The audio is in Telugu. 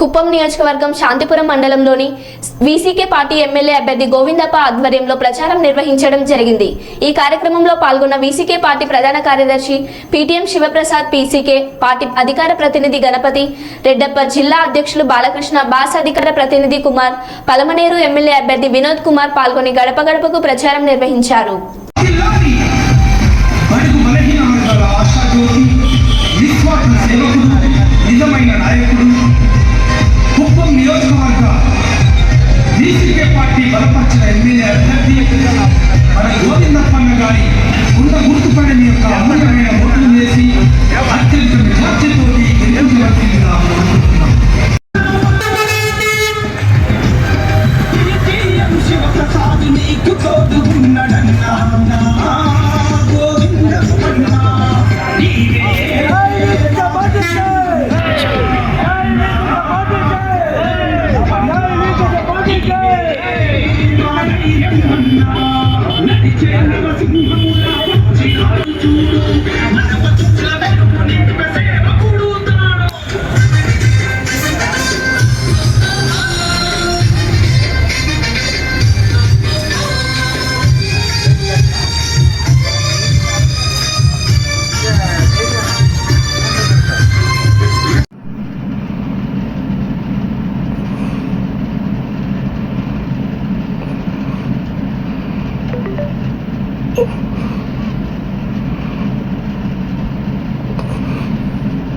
కుప్పం నియోజకవర్గం శాంతిపురం మండలంలోని వీసీకే పార్టీ ఎమ్మెల్యే అభ్యర్థి గోవిందప్ప ఆధ్వర్యంలో ప్రచారం నిర్వహించడం జరిగింది. ఈ కార్యక్రమంలో పాల్గొన్న వీసీకే పార్టీ ప్రధాన కార్యదర్శి పీటీఎం శివప్రసాద్, పీసీకే పార్టీ అధికార ప్రతినిధి గణపతి రెడ్డప్ప, జిల్లా అధ్యక్షులు బాలకృష్ణ, బాస్ అధికార ప్రతినిధి కుమార్, పలమనేరు ఎమ్మెల్యే అభ్యర్థి వినోద్ కుమార్ పాల్గొని గడప గడపకు ప్రచారం నిర్వహించారు.